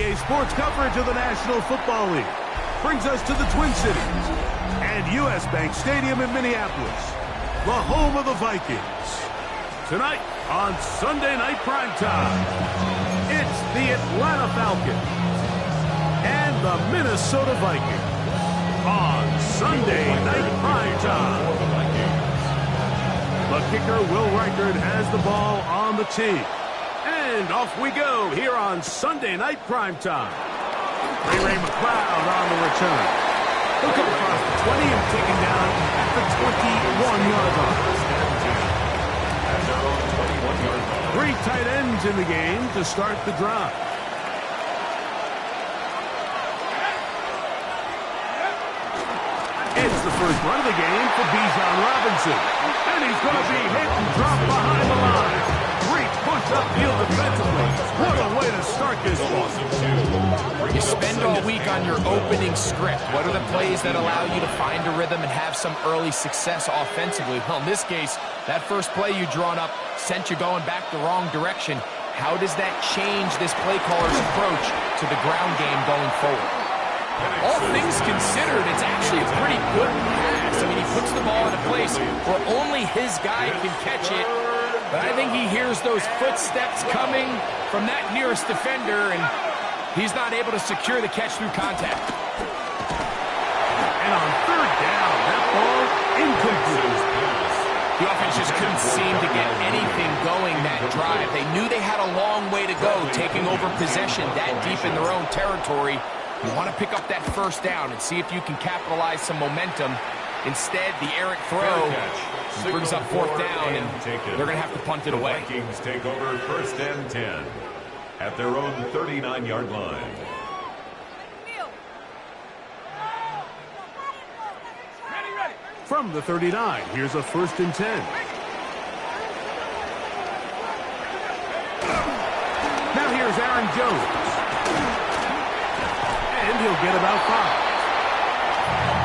Friday sports coverage of the National Football League brings us to the Twin Cities and U.S. Bank Stadium in Minneapolis, the home of the Vikings. Tonight on Sunday Night Primetime, it's the Atlanta Falcons and the Minnesota Vikings on Sunday Night Primetime. The kicker, Will Reichard, has the ball on the tee. And off we go here on Sunday Night Primetime. Ray McLeod on the return. He'll come across the 20 and taken down at the 21-yard line. Three tight ends in the game to start the drive. It's the first run of the game for Bijan Robinson. And he's going to be hit and dropped behind the line. Great push upfield defensively. What a way to start this one. You spend all week on your opening script. What are the plays that allow you to find a rhythm and have some early success offensively? Well, in this case, that first play you drawn up sent you going back the wrong direction. How does that change this play caller's approach to the ground game going forward? All things considered, it's actually a pretty good pass. I mean, he puts the ball in a place where only his guy can catch it. But I think he hears those footsteps coming from that nearest defender, and he's not able to secure the catch through contact. And on third down, that ball incomplete. The offense just couldn't seem to get anything going that drive. They knew they had a long way to go, taking over possession that deep in their own territory. You want to pick up that first down and see if you can capitalize some momentum. Instead, the errant throw brings up fourth down, and they're going to have to punt it away. The Vikings take over first and 10 at their own 39-yard line. From the 39, here's a first and 10. Now here's Aaron Jones. And he'll get about 5.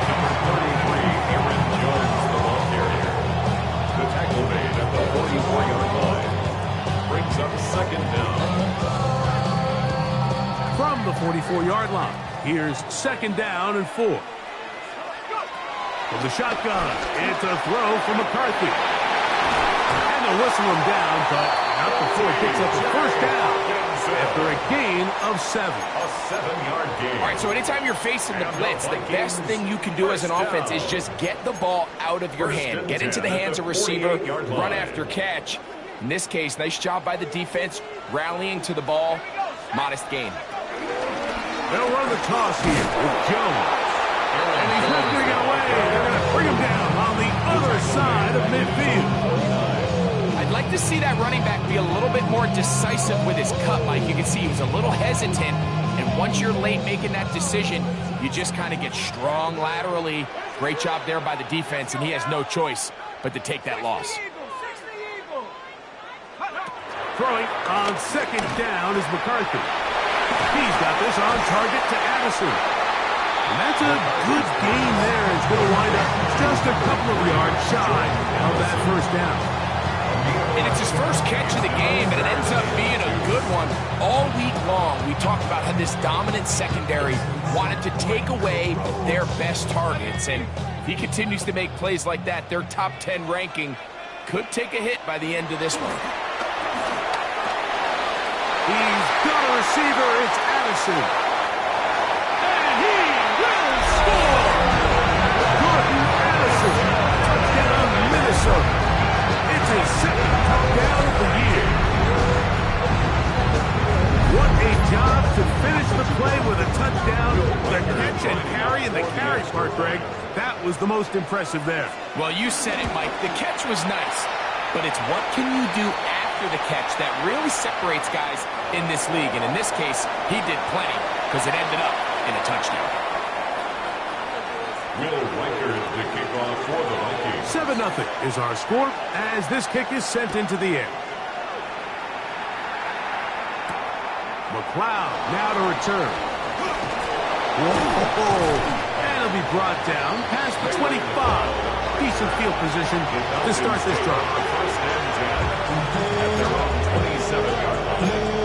Number 33, Aaron Jones, the ball carrier. The tackle made at the 44-yard line. Brings up second down. From the 44-yard line, here's second down and 4. From the shotgun, it's a throw from McCarthy. And they'll whistle him down, but not before he picks up the first down after a gain of 7. A 7-yard gain. All right, so anytime you're facing the blitz, the best thing you can do as an offense is just get the ball out of your hand. Get into the hands of receiver, run after catch. In this case, nice job by the defense, rallying to the ball. Modest gain. They'll run the toss here with Jones. And he's lifting it away. They're going to bring him down on the other side of midfield. I'd like to see that running back be a little bit more decisive with his cut, Mike. You can see he was a little hesitant, and once you're late making that decision, you just kind of get strong laterally. Great job there by the defense, and he has no choice but to take that loss. Throwing on second down is McCarthy. He's got this on target to Addison. And that's a good gain there. It's going to wind up just a couple of yards shy of that first down. And it's his first catch of the game, and it ends up being a good one. All week long, we talked about how this dominant secondary wanted to take away their best targets. And if he continues to make plays like that, their top 10 ranking could take a hit by the end of this one. He's got a receiver. It's Addison. And he will score! Jordan Addison. Touchdown, Minnesota. It's his second touchdown of the year. What a job to finish the play with a touchdown. The catch and carry, and the carry part, Greg, that was the most impressive there. Well, you said it, Mike. The catch was nice, but it's what can you do after the catch that really separates guys in this league. And in this case, he did plenty because it ended up in a touchdown. Will Reichard, the kickoff for the Vikings. 7-0 is our score as this kick is sent into the air. McLeod now to return. Whoa! And he'll be brought down past the 25. Decent field position to start this drive. First and 10 at their own 27-yard line.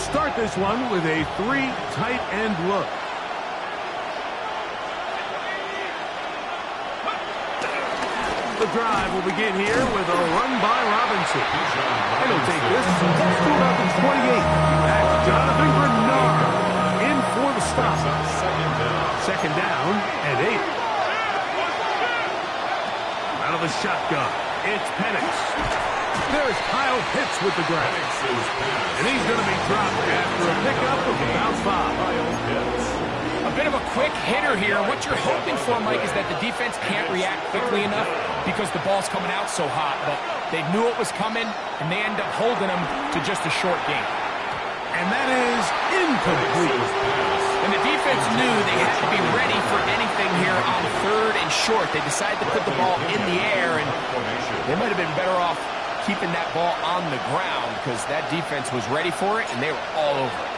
start this one with a 3 tight end look. The drive will begin here with a run by Robinson. And he'll take this to about the 28. That's Jonathan Grenard in for the stop. Second down and 8. Out of the shotgun, it's Penix. There's Kyle Pitts with the grab. And he's going to be dropped after a pickup of about 5. A bit of a quick hitter here. What you're hoping for, Mike, is that the defense can't react quickly enough because the ball's coming out so hot. But they knew it was coming, and they end up holding them to just a short game. And that is incomplete. And the defense knew they had to be ready for anything here on 3rd and short. They decided to put the ball in the air, and they might have been better off keeping that ball on the ground because that defense was ready for it, and they were all over it.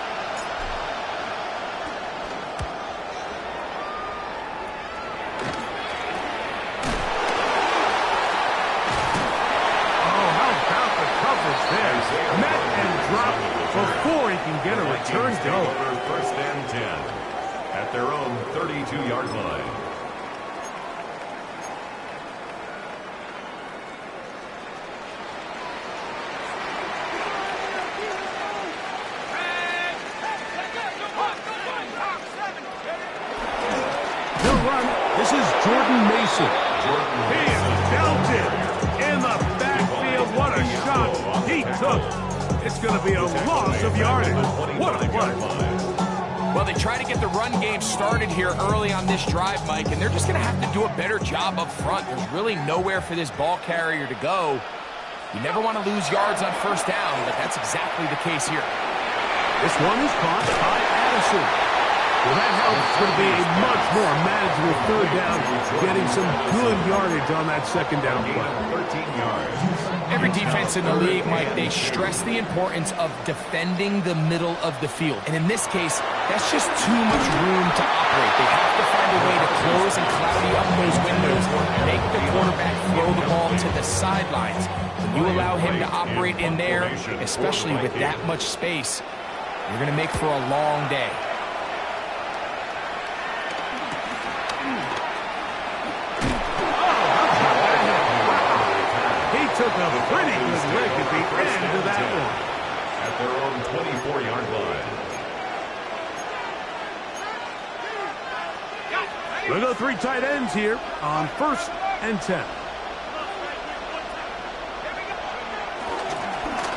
Met and dropped before he can get a return go. First and 10 at their own 32-yard line. He'll run. This is Jordan Mason. He is belted in the backfield. What a shot he took. It's going to be a loss of yardage. What a play. Well, they try to get the run game started here early on this drive, Mike, and they're just going to have to do a better job up front. There's really nowhere for this ball carrier to go. You never want to lose yards on first down, but that's exactly the case here. This one is caught by Addison. Well, that helps. It's going to be a much more manageable 3rd down, getting some good yardage on that 2nd down play. 13 yards. Every defense in the league, Mike, they stress the importance of defending the middle of the field. And in this case, that's just too much room to operate. They have to find a way to close and cloudy up those windows, make the quarterback throw the ball to the sidelines. When you allow him to operate in there, especially with that much space, you're going to make for a long day. Took a pretty good lick at the end of that one. At their own 24-yard line. We'll go 3 tight ends here on 1st and 10.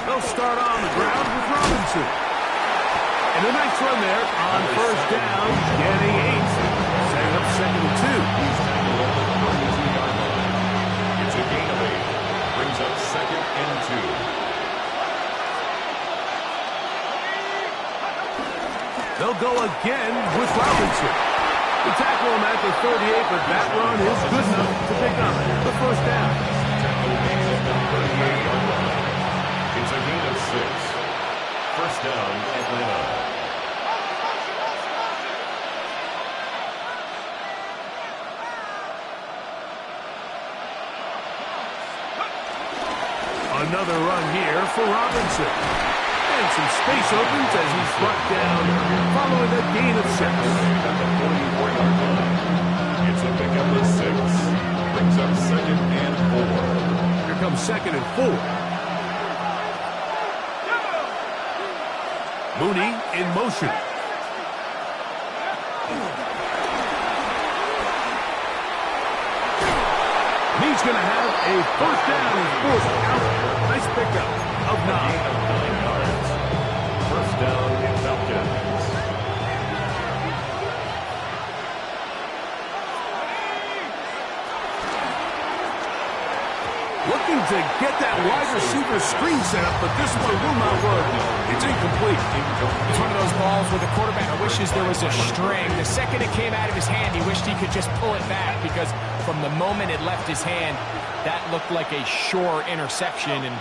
They'll start on the ground with Robinson. And a nice run there on 1st down, getting 8. Setting up 2nd and 2. It's a gain of 8. Brings up 2nd and 2. They'll go again with Robinson. The tackle him at the 38, but that run is good enough to pick up the 1st down. It's a gain of 6. 1st down, Atlanta. Another run here for Robinson. And some space opens as he's brought down following a gain of 6. At the 44-yard line. It's a pickup of 6. Brings up 2nd and 4. Here comes 2nd and 4. Mooney in motion. He's going to have a 1st down and 4th out. Nice pickup of 9. 9 yards. 1st down in Falcons. Looking to get that wide receiver screen set up, but this one will not work. It's incomplete. It's one of those balls where the quarterback wishes there was a string. The second it came out of his hand, he wished he could just pull it back because from the moment it left his hand, that looked like a sure interception, and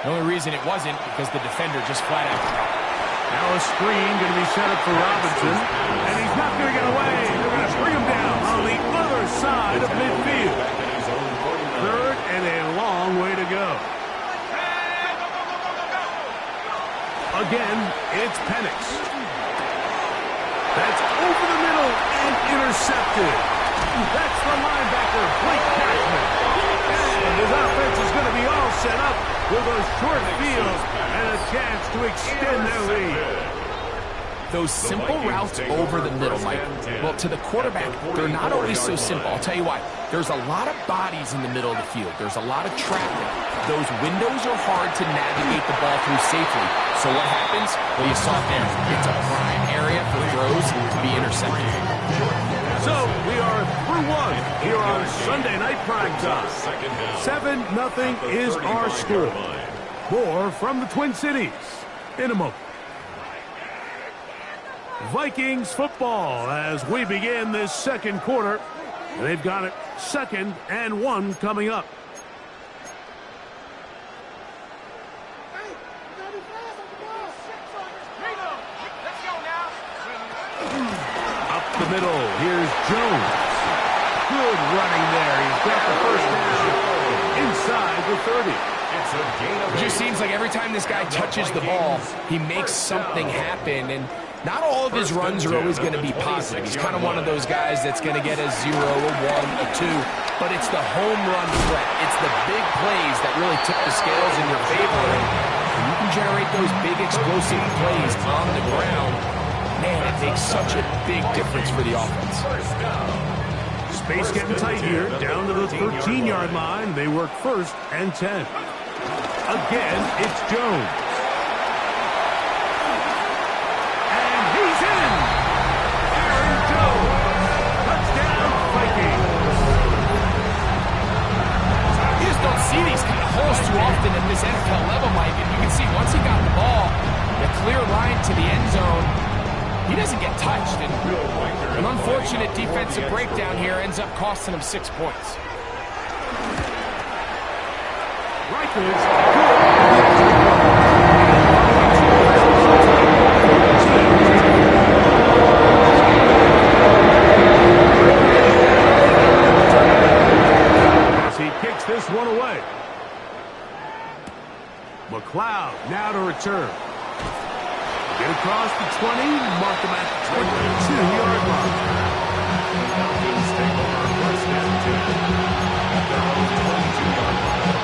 the only reason it wasn't because the defender just flat out dropped it. Now a screen going to be set up for Robinson, and he's not going to get away. They're going to bring him down on the other side of midfield. 3rd and a long way to go. again, it's Penix. That's over the middle and intercepted. That's the linebacker, Blake Cashman. And his offense is going to be all set up with a short field and a chance to extend their lead. Those simple routes over the middle, Mike, well, to the quarterback, they're not always so simple. I'll tell you why. There's a lot of bodies in the middle of the field. There's a lot of traffic. Those windows are hard to navigate the ball through safely. So what happens? Well, you saw it there. It's a prime area for throws to be intercepted. So we are through one here on Sunday Night Prime Time. 7-0 is our score. More from the Twin Cities in a moment. Vikings football as we begin this second quarter. They've got it 2nd and 1 coming up. Up the middle, here's Jones. Good running there. He's got the first down inside the 30. It just seems like every time this guy touches the ball, he makes something happen, and not all of his runs are always going to be positive. He's kind of one of those guys that's going to get a 0, a 1, a 2, but it's the home run threat. It's the big plays that really tip the scales in your favor, and when you can generate those big explosive plays on the ground, man, it makes such a big difference for the offense. Space getting tight here, down to the 13-yard line. They work 1st and 10. Again, it's Jones. And he's in! Aaron Jones! Touchdown, Vikings! You just don't see these kind of holes too often at this NFL level, Mike. And you can see once he got the ball, the clear line to the end zone, he doesn't get touched. And an unfortunate defensive breakdown here ends up costing him 6 points. As he kicks this one away. McLeod now to return. Get across the 20, mark him at the 22-yard line. Falcons take over 1st and 10 at their own 22-yard line.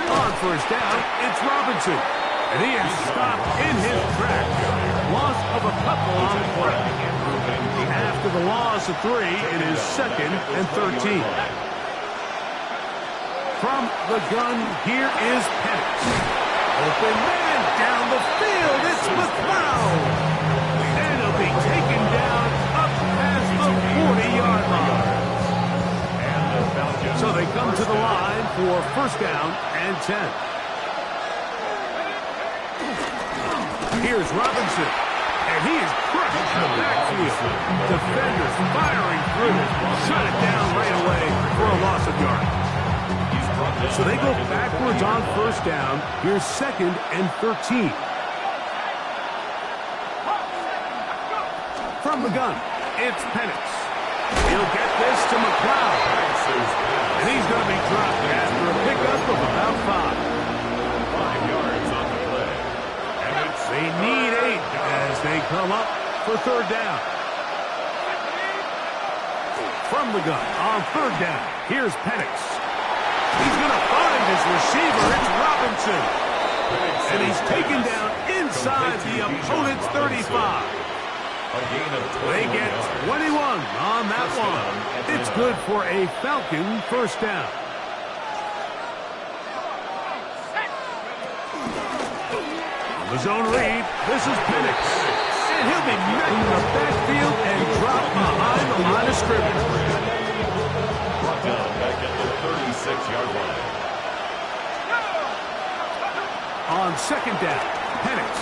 On 1st down, it's Robinson. And he is stopped in his track. Loss of a couple on the play. After the loss of 3, it is 2nd and 13. From the gun, here is Penix. Open man down the field. It's McLeod. And he'll be taken down up past the 40-yard line. So they come to the line for 1st down and 10. Here's Robinson, and he is crushed in the backfield. Defenders firing through, shut it down right away for a loss of yards. So they go backwards on 1st down. Here's 2nd and 13. From the gun, it's Penix. He'll get this to McLeod. And he's going to be dropped after a pickup of about 5. 5 yards on the play. They need 8 as they come up for 3rd down. From the gun on 3rd down, here's Penix. He's going to find his receiver. It's Robinson. And he's taken down inside the opponent's 35. They get 21 on that one. It's good for a Falcon 1st down. The zone read, this is Penix. And he'll be met in the backfield and dropped behind the line of scrimmage. Brought down back at the 36-yard line. On 2nd down, Penix.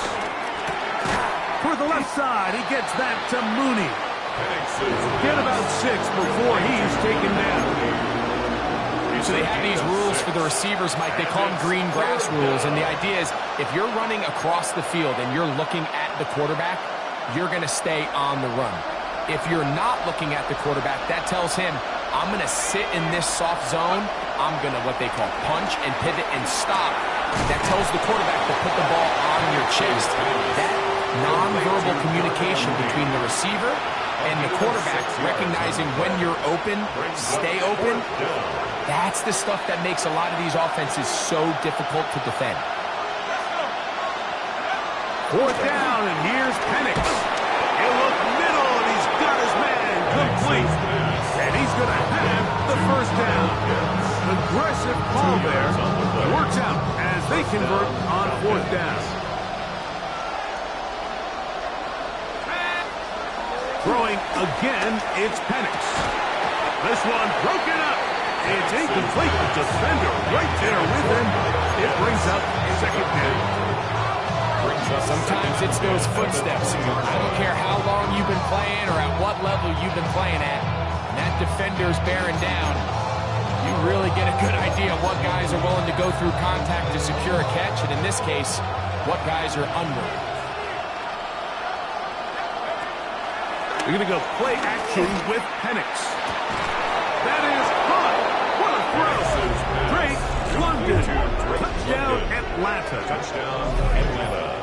For the left side, he gets that to Mooney. Get about 6 before he's taken down. So they have these rules for the receivers, Mike. They call them green grass rules. And the idea is if you're running across the field and you're looking at the quarterback, you're going to stay on the run. If you're not looking at the quarterback, that tells him, I'm going to sit in this soft zone. I'm going to what they call punch and pivot and stop. That tells the quarterback to put the ball on your chest. That nonverbal communication between the receiver and the quarterback, recognizing when you're open, stay open, that's the stuff that makes a lot of these offenses so difficult to defend. Fourth down, and here's Penix. He'll look middle, and he's got his man complete. And he's going to have the first down. Aggressive call there. Works out as they convert on fourth down. Throwing again, it's Penix. This one broken up. It's incomplete. The defender right there with him. It brings up second down. Sometimes it's those footsteps. I don't care how long you've been playing or at what level you've been playing at. And that defender's bearing down. You really get a good idea of what guys are willing to go through contact to secure a catch, and in this case, what guys are unwilling. We're going to go play action with Penix. That is caught. What a throw. Great London. Touchdown Atlanta. Touchdown Atlanta.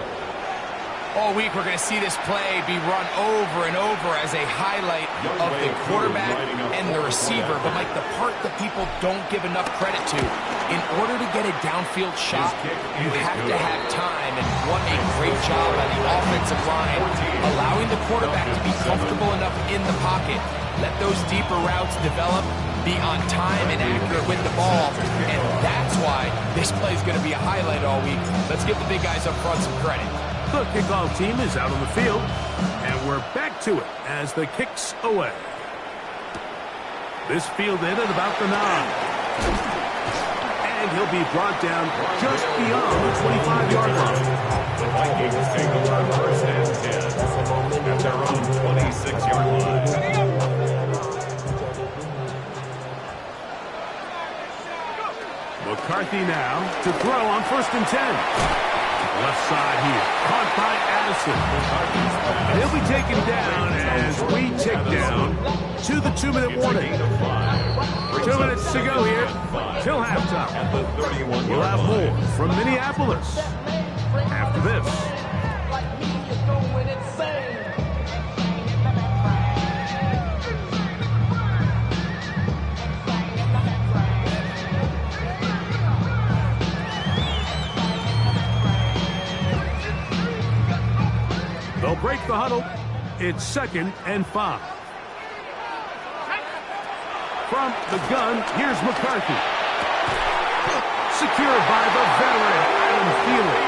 All week we're going to see this play be run over and over as a highlight of the quarterback and the receiver. But like the part that people don't give enough credit to, in order to get a downfield shot, you have to have time. And what a great job by the offensive line, allowing the quarterback to be comfortable enough in the pocket, let those deeper routes develop, be on time and accurate with the ball. And that's why this play is going to be a highlight all week. Let's give the big guys up front some credit. The kickoff team is out on the field, and we're back to it as the kick's away. This fielded at about the 9. And he'll be brought down just beyond the 25-yard line. The Vikings take over first and 10 at their own 26-yard line. McCarthy now to throw on first and 10. Left side here, caught by Addison. He'll be taken down as we tick down to the 2-minute warning. 2 minutes to go here till halftime. We'll have more from Minneapolis after this. They'll break the huddle. It's 2nd and 5. From the gun, here's McCarthy. Secured by the veteran, Adam Thielen.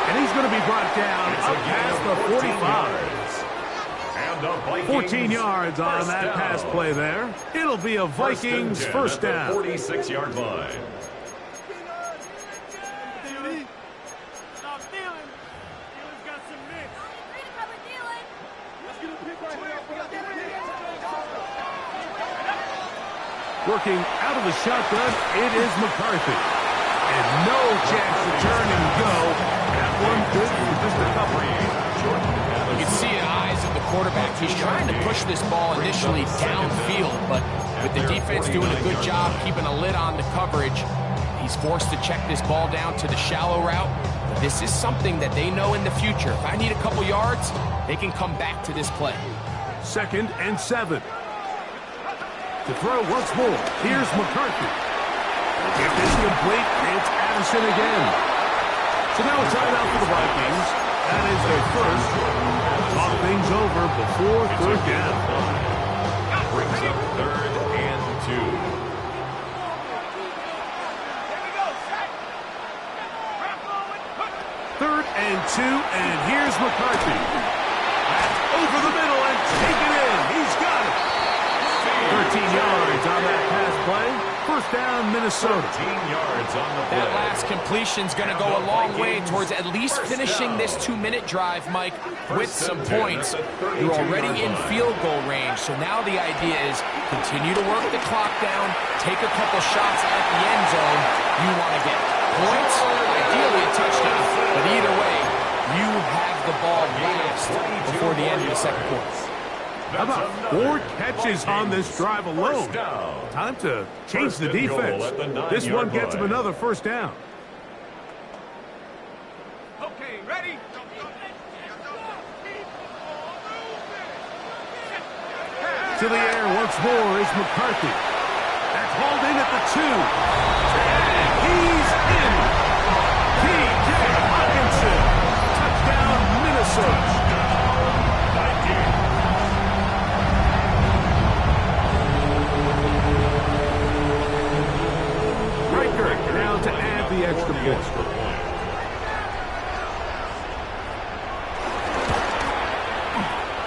And he's going to be brought down up past the 45. 14 yards on that pass play there. It'll be a Vikings first down. 46-yard line. Working out of the shotgun, it is McCarthy. And no chance to turn and go. That one good for just a couple. You can see in the eyes of the quarterback, he's trying to push this ball initially downfield, but with the defense doing a good job keeping a lid on the coverage, he's forced to check this ball down to the shallow route. But this is something that they know in the future. If I need a couple yards, they can come back to this play. 2nd and 7. To throw once more, here's McCarthy. If it's complete, it's Addison again. So now a timeout for the Vikings. That is their first. Talk things over before third down. Brings up 3rd and 2. Third and 2, and here's McCarthy. Over the middle and take it in. He's got it. 13 yards on that pass play. First down, Minnesota. 13 yards on the play. That last completion's going to go a long way towards at least finishing this 2-minute drive, Mike, with some points. You're already in field goal range, so now the idea is continue to work the clock down, take a couple shots at the end zone. You want to get points, ideally a touchdown, but either way, you have the ball last before the end of the second quarter. How about 4 catches on this drive alone? Time to change the defense. This one gets him another first down. Okay, ready? To the air once more is McCarthy. That's hauled in at the 2. And he's in. T.J. Hawkinson. Touchdown, Minnesota. Now to add the extra point.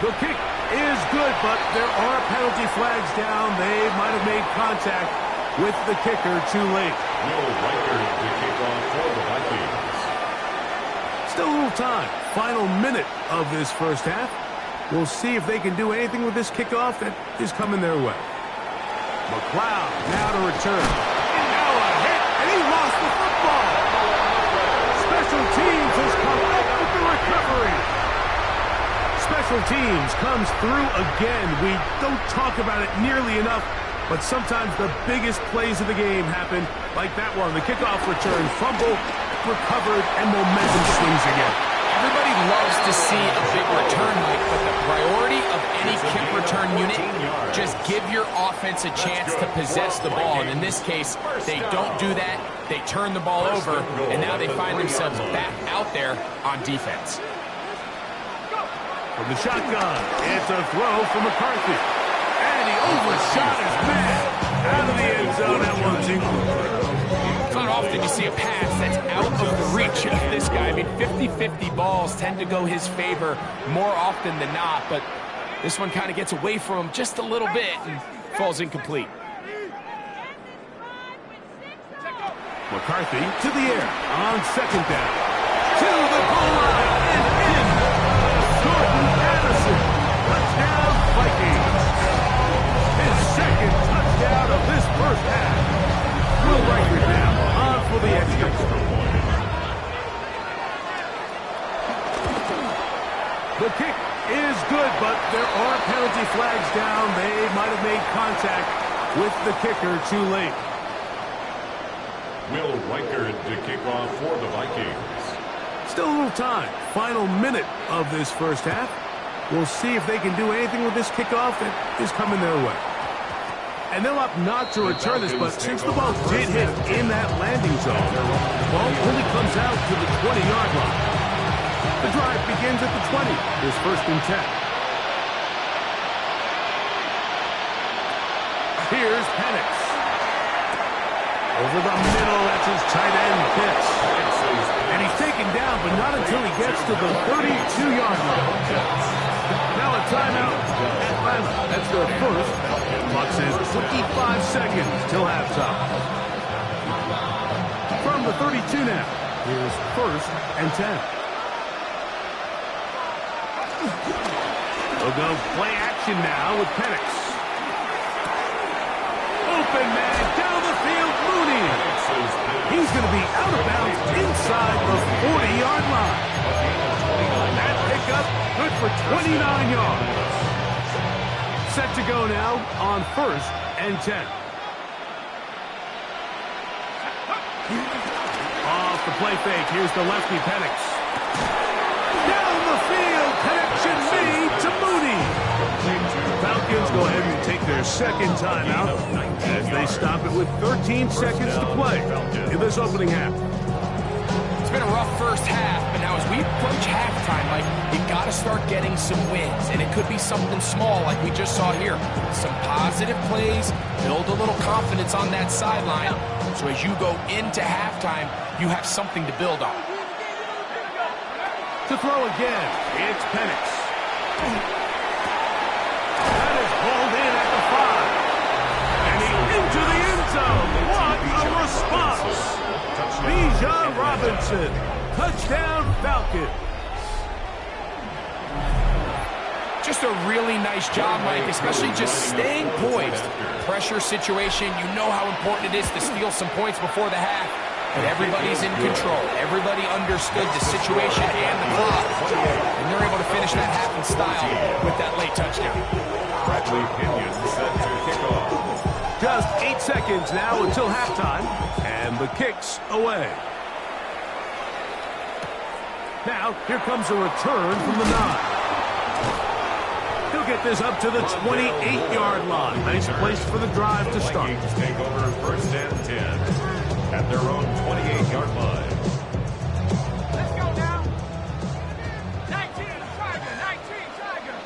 The kick is good, but there are penalty flags down. They might have made contact with the kicker too late. Will Riker to kick off for the Vikings. Still a little time. Final minute of this first half. We'll see if they can do anything with this kickoff that is coming their way. McLeod now to return. And now a hit, and he lost the football. Special teams has come up with the recovery. Special teams comes through again. We don't talk about it nearly enough, but sometimes the biggest plays of the game happen like that one. The kickoff return, fumble, recovered, and momentum swings again. Everybody loves to see a big return, Mike, but the priority of any kick return unit, just give your offense a chance to possess the ball. And in this case, they don't do that. They turn the ball over, and now they find themselves back out there on defense. From the shotgun, it's a throw from McCarthy. And he overshot his man. Out of the end zone, that one's incomplete. It's not often you see a pass that's out of the reach of this guy. I mean, 50-50 balls tend to go his favor more often than not, but this one kind of gets away from him just a little bit and falls incomplete. McCarthy to the air on second down. To the goal line and in. Jordan Addison. Touchdown, Vikings. His second touchdown of this first half. Will Riker now on for the extra point. The kick is good, but there are penalty flags down. They might have made contact with the kicker too late. Will Riker to kick off for the Vikings. Still a little time. Final minute of this first half. We'll see if they can do anything with this kickoff that is coming their way. And they'll opt not to return this, but since the ball did hit in that landing zone, the ball only comes out to the 20-yard line. The drive begins at the 20. Here's 1st and 10. Here's Penix. Over the middle, that's his tight end pitch. And he's taken down, but not until he gets to the 32-yard line. Now a timeout, Atlanta. That's their first. Clock says 25 seconds till halftime. From the 32 now, here's 1st and 10. They'll go play action now with Penix. Open man down the field, Mooney. He's going to be out of bounds inside the 40-yard line. That pickup good for 29 yards. Set to go now on 1st and 10. Off the play fake, here's the lefty Penix. Down the field, connection made to Mooney. Falcons go ahead and take their second timeout as they stop it with 13 seconds to play in this opening half. It's been a rough first half, but now as we approach halftime, like, you got to start getting some wins, and it could be something small like we just saw here. Some positive plays, build a little confidence on that sideline, so as you go into halftime, you have something to build on. To throw again, it's Penix. That is hauled in at the 5. And he's into the end zone. What a response. Bijan Robinson. Touchdown, Falcons. Just a really nice job, Mike, especially just staying poised. Pressure situation, you know how important it is to steal some points before the half. But everybody's in control. Everybody understood the situation and the clock. And they're able to finish that half in style with that late touchdown. Bradley Pinion set to kick off. Just 8 seconds now until halftime, and the kick's away. Now, here comes a return from the 9. He'll get this up to the 28-yard line. Nice place for the drive to start. Vikings take over first and 10 at their own 28-yard line. Let's go now. 19, Tiger, 19, Tiger.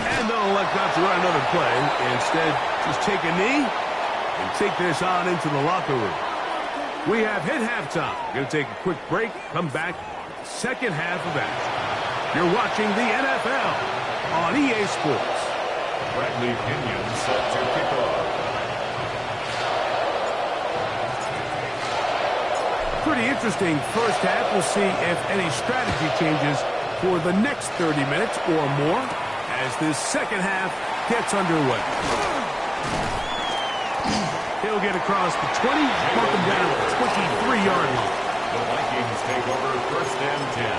And they'll elect not to run another play. Instead, just take a knee and take this on into the locker room. We have hit halftime. Going to take a quick break, come back, second half of action. You're watching the NFL on EA Sports. Bradley Pinion set to kick off. Pretty interesting first half. We'll see if any strategy changes for the next 30 minutes or more as this second half gets underway. He'll get across the 20, mark him down at the 23-yard line. The Vikings take over first and 10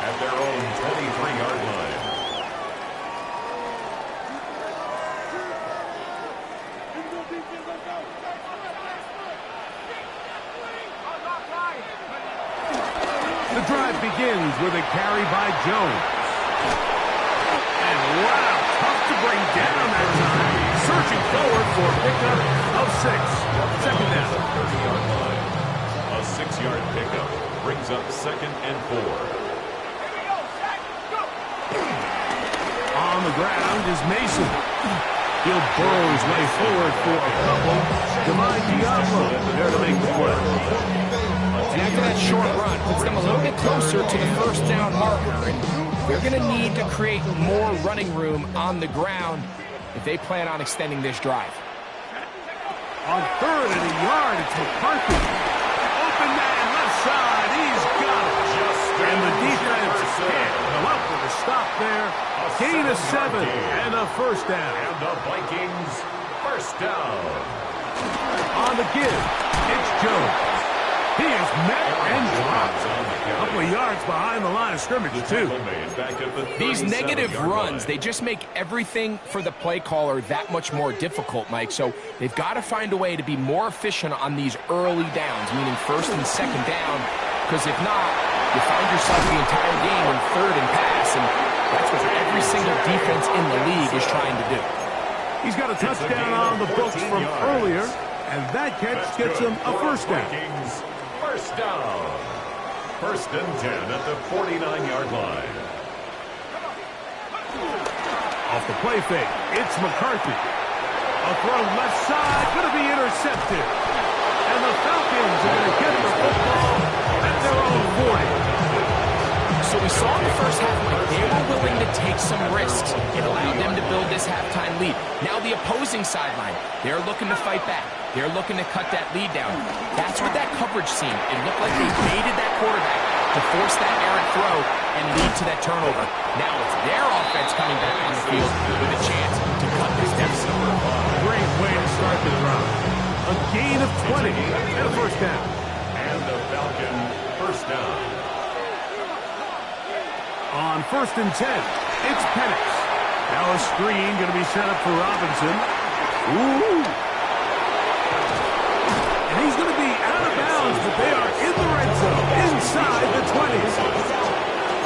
at their own 23-yard line. The drive begins with a carry by Jones. And wow, tough to bring down that time. Searching forward for a pickup of 6. Second down. 30-yard line. A 6-yard pickup brings up second and 4. On the ground is Mason. He'll burrow his way forward for a couple. Demai Diablo there to make the play. And after that short run, puts them a little bit closer to the first down marker. And they're going to need to create more running room on the ground if they plan on extending this drive. On 3rd and a yard, it's McCarthy. Open man, left side. He's got it. And the defense can't come up with a stop there. Gain of 7 and a first down. And the Vikings first down. On the give, it's Jones. He is met and dropped. A couple of yards behind the line of scrimmage, too. These negative runs, they just make everything for the play caller that much more difficult, Mike. So they've got to find a way to be more efficient on these early downs, meaning first and second down, because if not, you find yourself the entire game in 3rd and pass, and that's what every single defense in the league is trying to do. He's got a touchdown on the books from earlier, and that catch gets him a first down. First down. First and 10 at the 49-yard line. Off the play fake, it's McCarthy. A throw left side, going to be intercepted. And the Falcons are going to get the football at their own 40. So we saw in the first half, Mike, they were willing to take some risks. It allowed them to build this halftime lead. Now the opposing sideline, they're looking to fight back. They're looking to cut that lead down. That's what that coverage seemed. It looked like they baited that quarterback to force that errant throw and lead to that turnover. Now it's their offense coming back on the field with a chance to cut this deficit. Great way to start the drive. A gain of 20 and a first down. And the Falcon first down. On 1st and 10, it's Penix. Now a screen going to be set up for Robinson. Ooh. And he's going to be out of bounds, but they are in the red zone, inside the 20s.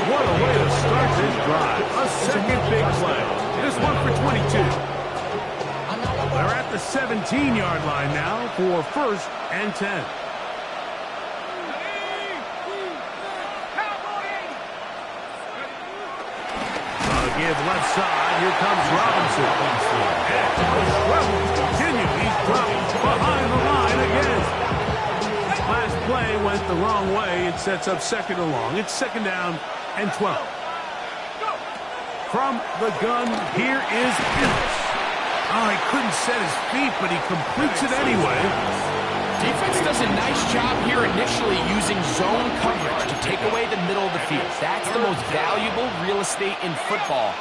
What a way to start this drive. A second big play. This one for 22. They're at the 17-yard line now for 1st and 10. Give left side. Here comes Robinson. And the struggles continue. He's dropped behind the line again. Last play went the wrong way. It sets up 2nd and long. It's 2nd down and 12. From the gun, here is Penix. Oh, he couldn't set his feet, but he completes it anyway. Defense does a nice job here initially using zone coverage to take away the middle of the field. That's the most valuable real estate in football.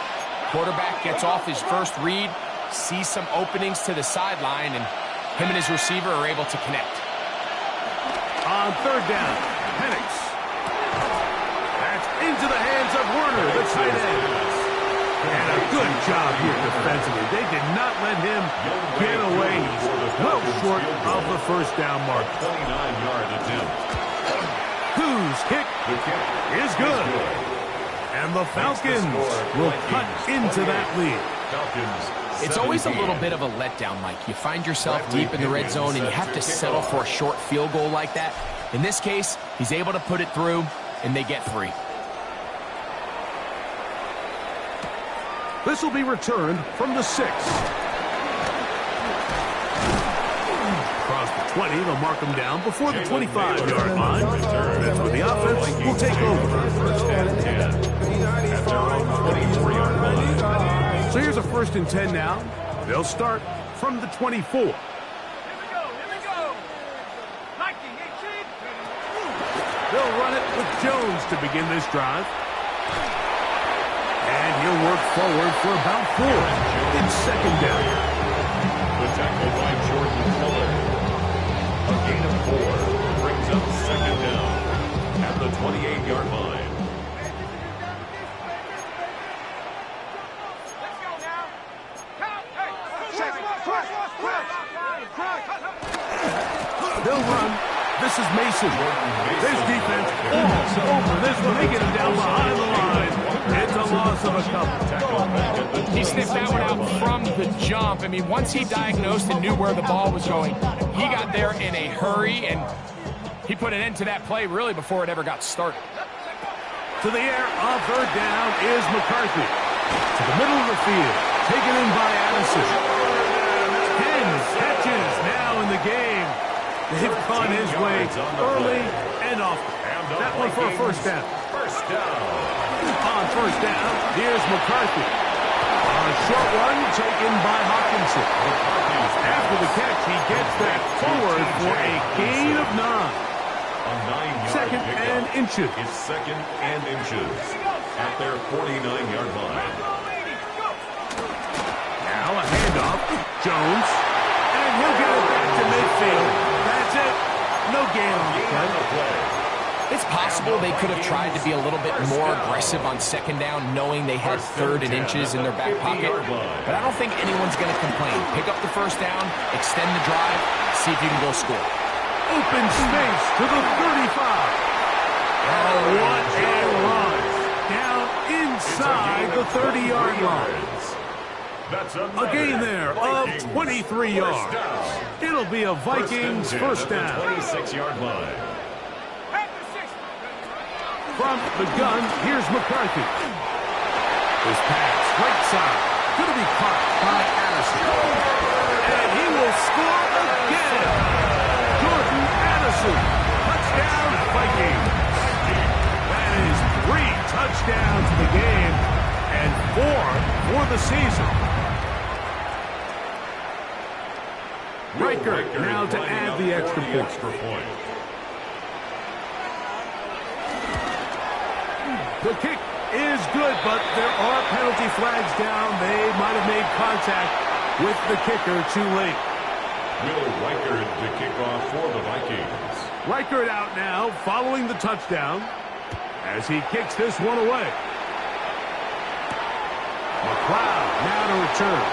Quarterback gets off his first read, sees some openings to the sideline, and Him and his receiver are able to connect. On third down, Penix. That's into the hands of Werner, the tight end. And a good job here defensively. They did not let him get away. He's well short of the first down mark. 29-yard attempt. Whose kick is good. And the Falcons will cut into that lead. It's always a little bit of a letdown, Mike. You find yourself deep in the red zone and you have to settle for a short field goal like that. In this case, he's able to put it through, and they get 3. This will be returned from the 6. Across the 20, they'll mark him down before the 25-yard line. That's where the offense will take over. First and 10. At their own 24-yard line. So here's a 1st and 10 now. They'll start from the 24. Here we go. Nike, They'll run it with Jones to begin this drive. And he'll work forward for about 4. It's second down. The tackle by Jordan Fuller. A gain of 4 brings up second down at the 28-yard line. Let's go now. Count. Hey. They'll run. This is Mason. This defense all over this one. They get him down behind the line. It's a loss of a couple. He sniffed that one out from the jump. I mean, once he diagnosed and knew where the ball was going, he got there in a hurry, and he put an end to that play really before it ever got started. To the air on third down is McCarthy. To the middle of the field. Taken in by Addison. 10 catches now in the game. They've gone his way early and often. That one for a first down. First down. On first down, here's McCarthy. On a short one, taken by Hawkinson. After the catch, he gets that forward for a gain of 9. A 9-yard Second and inches. It's second and inches at their 49-yard line. Now a handoff. Jones. And he'll get it back to midfield. That's it. No gain on the play. It's possible they could have tried to be a little bit more aggressive on second down, knowing they had third and inches in their back pocket. But I don't think anyone's going to complain. Pick up the first down, extend the drive, see if you can go score. Open space to the 35. Oh, what a run. Down inside the 30-yard line. A gain there of 23 yards. It'll be a Vikings first down. 26-yard line. From the gun, here's McCarthy. His pass, right side, going to be caught by Addison. And he will score again. Jordan Addison, touchdown Vikings. That is 3 touchdowns in the game and 4 for the season. Riker now to add the extra point. The kick is good, but there are penalty flags down. They might have made contact with the kicker too late. Will Riker to kick off for the Vikings. Riker out now, following the touchdown, as he kicks this one away. McLeod now to return.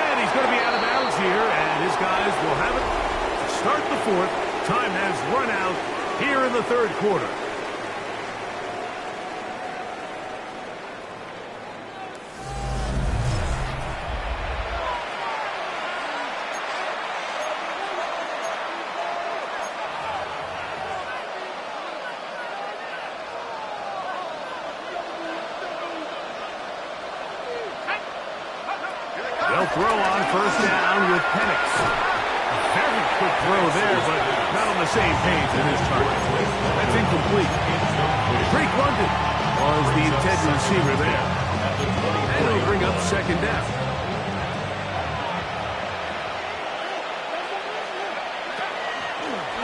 And he's going to be out of bounds here, and his guys will have it to start the 4th. Time has run out here in the 3rd quarter. They'll throw on first down with Penix. A very quick throw there, but not on the same page as his target. That's incomplete. Drake London was the intended receiver there. And it'll bring up second down.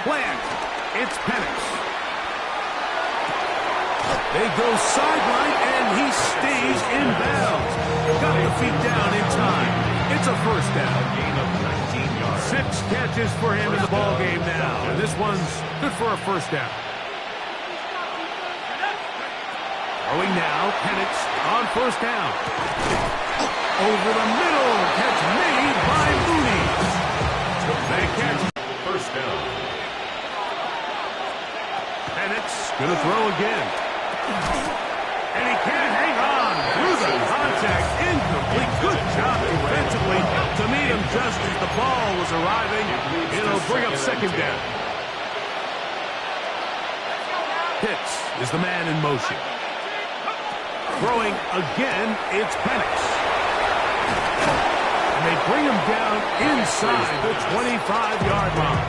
Plant. It's Penix. They go sideline, and he stays in bounds. Got the feet down in time. It's a first A down. gain of 19 yards. 6 catches for him in the ball game now. And this one's good for a first down. Throwing now, Penix on first down. Over the middle, catch made by Mooney. They catch. First down. Penix gonna throw again. And he can't hang on through the contact. Incomplete. Good job defensively to meet him just as the ball was arriving. It'll bring up second down. Pitts is the man in motion. Throwing again, it's Penix. And they bring him down inside the 25-yard line.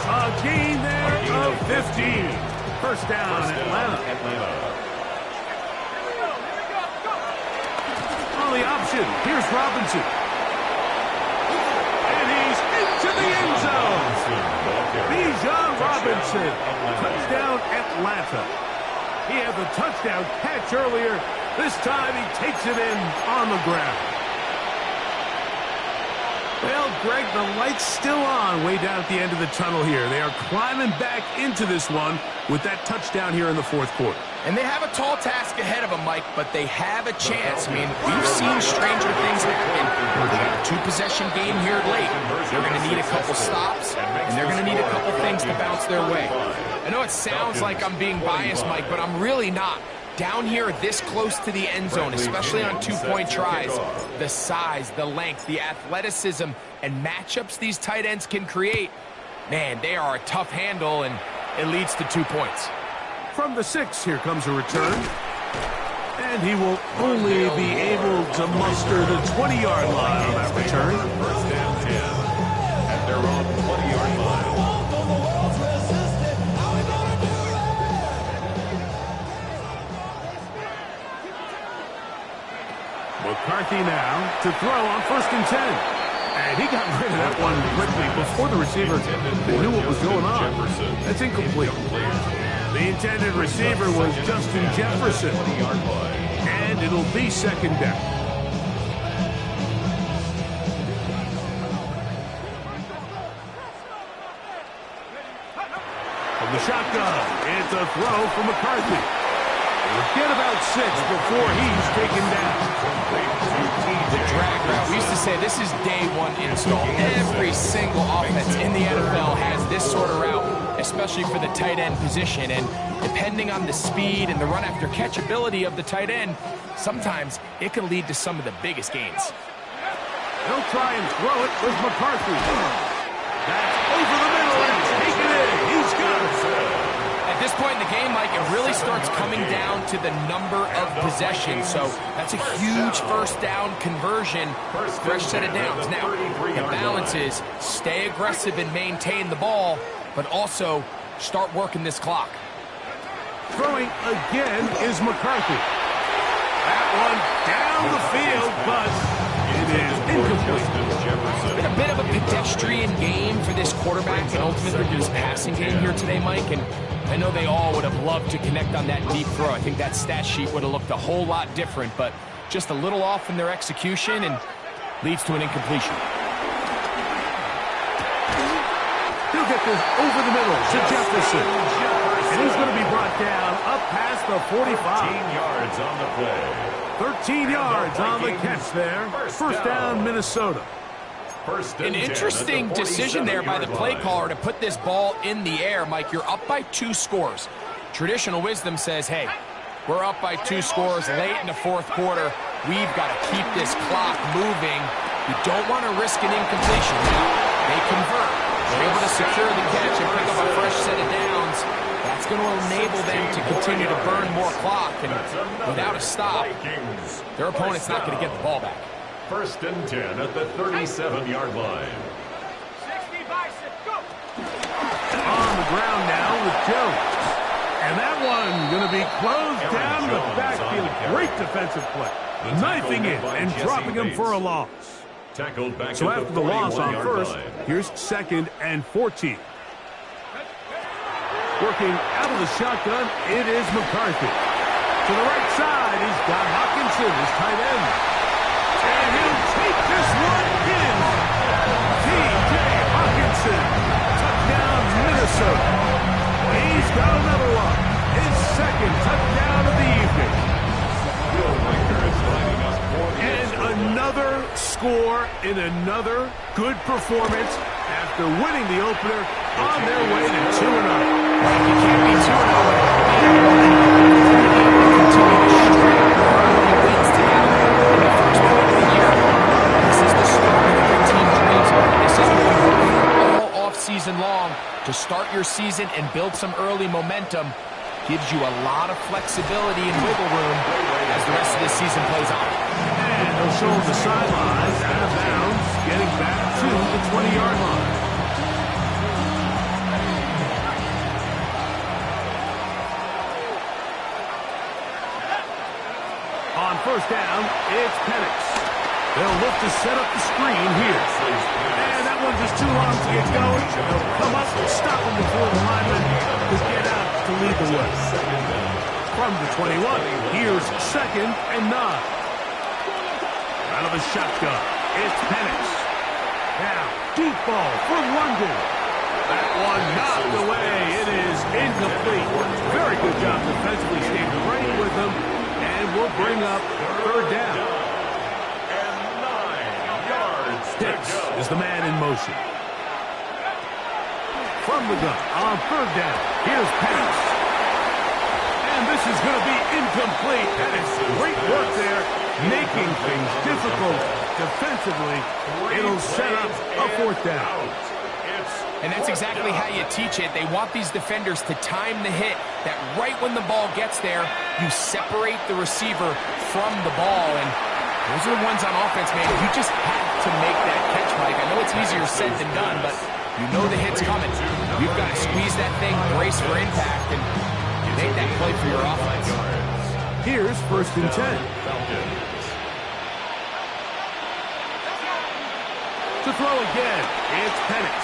A gain there of 15. First down, Atlanta. On the option, here's Robinson. And he's into the end zone. Bijan Robinson. Touchdown, Atlanta. He had the touchdown catch earlier. This time he takes it in on the ground. Well, Greg, the light's still on way down at the end of the tunnel here. They are climbing back into this one with that touchdown here in the fourth quarter. And they have a tall task ahead of them, Mike, but they have a chance. I mean, we've seen stranger things happen. They got a 2-possession game here late. They're going to need a couple stops, and they're going to need a couple things to bounce their way. I know it sounds like I'm being biased, Mike, but I'm really not. Down here this close to the end zone, especially on 2-point tries, the size, the length, the athleticism, and matchups these tight ends can create, man, they are a tough handle, and it leads to 2 points. From the 6, here comes a return. And he will only be able to muster the 20-yard line on that return. First down 10 at their own 20-yard line. McCarthy now to throw on first and 10. And he got rid of that one quickly before the receiver knew what was going on. That's incomplete. The intended receiver was Justin Jefferson. And it'll be second down. From the shotgun, it's a throw from McCarthy. We'll get about 6 before he's taken down. The drag route. We used to say this is day 1 install. Every single offense in the NFL has this sort of route, especially for the tight end position. And depending on the speed and the run after catch ability of the tight end, sometimes it can lead to some of the biggest gains. He'll try and throw it with McCarthy. That's over the middle and taken in. He's got it. At this point in the game, Mike, it really starts coming down to the number of possessions. So that's a huge first down conversion, fresh set of downs. Now, the balance is stay aggressive and maintain the ball, but also start working this clock. Throwing again is McCarthy. That one down the field, but it is incomplete. It's been a bit of a pedestrian game for this quarterback and ultimately this passing game here today, Mike. And I know they all would have loved to connect on that deep throw. I think that stat sheet would have looked a whole lot different, but just a little off in their execution and leads to an incompletion. He'll get this over the middle to Jefferson. And he's going to be brought down up past the 45. 13 yards on the play. 13 yards on the catch there. First down, Minnesota. An interesting decision there by the play caller to put this ball in the air. Mike, you're up by 2 scores. Traditional wisdom says, hey, we're up by 2 scores late in the fourth quarter. We've got to keep this clock moving. You don't want to risk an incompletion. Now, they convert. They're able to secure the catch and pick up a fresh set of downs. That's going to enable them to continue to burn more clock. And without a stop, their opponent's not going to get the ball back. First and 10 at the 37-yard line. 60 bicep, go! On the ground now with Jones. And that one going to be closed down the backfield. Great defensive play. Knifing it and dropping him for a loss. Tackled back So after the loss on first, here's second and 14. Working out of the shotgun, it is McCarthy. To the right side, he's got Hawkinson, his tight end. And he'll take This one is T.J. Hawkinson. Touchdown, Minnesota. He's got another one. His second touchdown of the evening. And another score in another good performance after winning the opener on their way to 2-0. You can't be 2-0 continue to string early wins together in the first part of the year. This is the start of every team dreams of. This is what you do all off-season long to start your season and build some early momentum. Gives you a lot of flexibility and wiggle room as the rest of this season plays on. And they'll show him the sidelines, out of bounds, getting back to the 20-yard line. On first down, it's Penix. They'll look to set up the screen here. And that one's just too long to get going. They'll come up and stop him before the lineman to get out to lead the way. From the 21, here's 2nd and 9. Out of the shotgun, it's Penix. Now, deep ball for London. That one knocked away. It is incomplete. Very good job defensively staying right with him. And we'll bring up 3rd down. And 9 yards. Pitts is the man in motion. From the gun on 3rd down, here's Penix. And this is going to be incomplete. Penix, great work there, making things difficult defensively. It'll set up a 4th down. And that's exactly how you teach it. They want these defenders to time the hit, that right when the ball gets there, you separate the receiver from the ball. And those are the ones on offense, man. You just have to make that catch, Mike. I know it's easier said than done, but you know the hit's coming. You've got to squeeze that thing, brace for impact, and make that play for your offense. Here's 1st and 10. To throw again, it's Penix.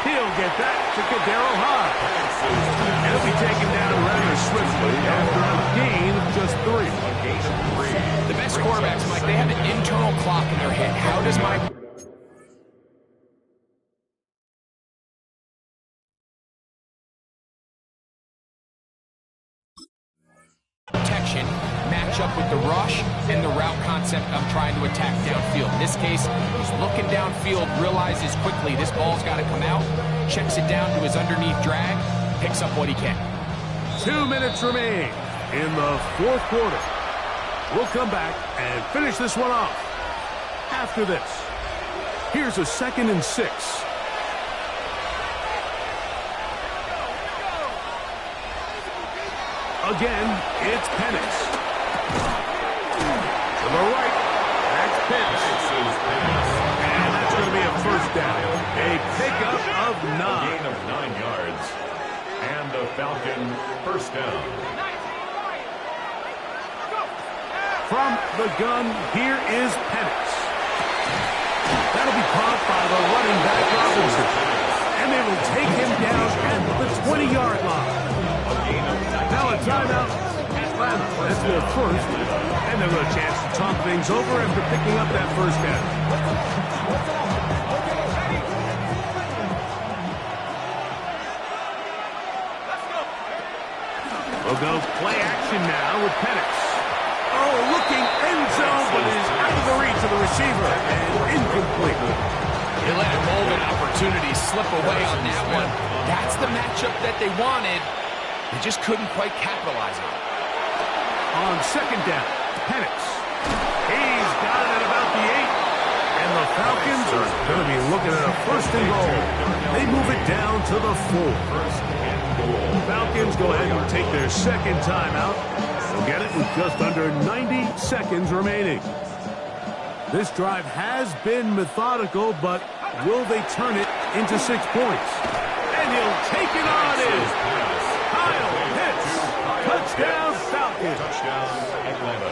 He'll get that to Kadero High. And he'll be taken down rather swiftly after a gain of just 3. The best quarterbacks, Mike, they have an internal clock in their head. How does my protection match up with the rush and the route concept I'm trying to attack downfield? In this case, he's looking downfield, realizes quickly this ball's got to come out, checks it down to his underneath drag, picks up what he can. 2 minutes remain in the 4th quarter. We'll come back and finish this one off after this. Here's a 2nd and 6. Again, it's Penix. To the right, that's Pitts. And that's going to be a 1st down. A pickup of 9. Gain of 9 yards. And the Falcon 1st down. From the gun, here is Penix. That'll be caught by the running back Robinson. And they will take him down at the 20-yard line. Now a timeout. That's their 1st. And they'll have a chance to talk things over after picking up that 1st down. We'll go play action now with Penix. Oh, looking end zone, but is out of the reach of the receiver. And incomplete. They let a golden opportunity slip away on that one. That's the matchup that they wanted. They just couldn't quite capitalize on it. On 2nd down, Penix. He's got it at about the 8. And the Falcons are going to be looking at a 1st and goal. They move it down to the 4. Falcons go ahead and take their 2nd timeout. They'll get it with just under 90 seconds remaining. This drive has been methodical, but will they turn it into 6 points? And he'll take it on in. Kyle Pitts. Touchdown, Falcons. Touchdown, Atlanta.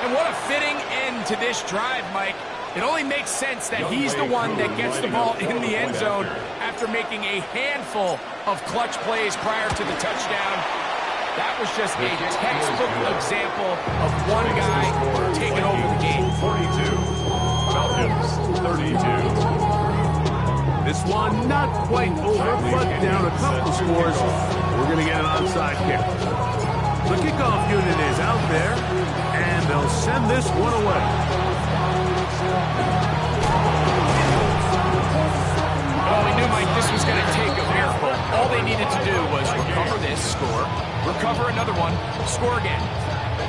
And what a fitting end to this drive, Mike. It only makes sense that he's the one that gets the ball in the end zone after making a handful of clutch plays prior to the touchdown. That was just a textbook example of one guy taking over the game. 42. Falcons 32. This one not quite over, but down a couple of scores. We're going to get an onside kick. The kickoff unit is out there, and they'll send this one away. Well, we knew, Mike, this was going to take a miracle. All they needed to do was recover this, score, recover another one, score again.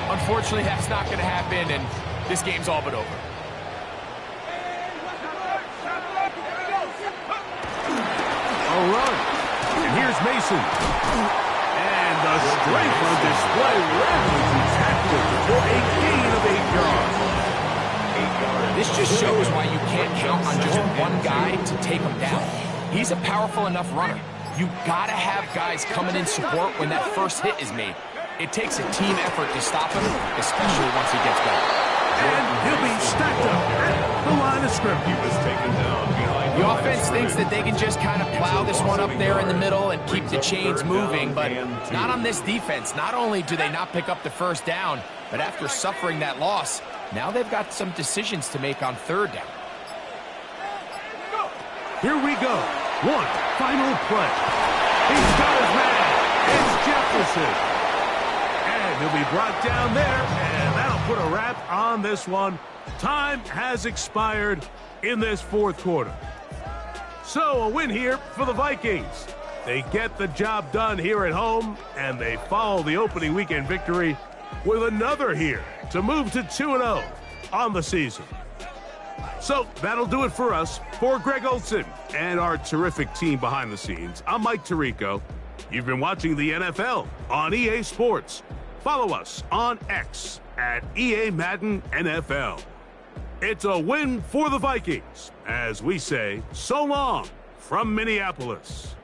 Unfortunately, that's not going to happen, and this game's all but over. A run. And here's Mason. And the strength on display rapidly to tackle for a gain of 8 yards. This just shows why you can't count on just one guy to take him down. He's a powerful enough runner. You gotta have guys coming in support when that first hit is made. It takes a team effort to stop him, especially once he gets going. And he'll be stacked up at the line of scrimmage. He was taken down behind The offense thinks that they can just kind of plow this one up there in the middle and keep the chains moving, but not on this defense. Not only do they not pick up the first down, but after suffering that loss, now they've got some decisions to make on third down. Here we go. One final play. He's got his man. It's Jefferson. And he'll be brought down there, and that'll put a wrap on this one. Time has expired in this fourth quarter. So a win here for the Vikings. They get the job done here at home, and they follow the opening weekend victory with another here to move to 2-0 on the season. So that'll do it for us. For Greg Olson and our terrific team behind the scenes, I'm Mike Tirico. You've been watching the NFL on EA Sports. Follow us on X at EA Madden NFL. It's a win for the Vikings, as we say so long from Minneapolis.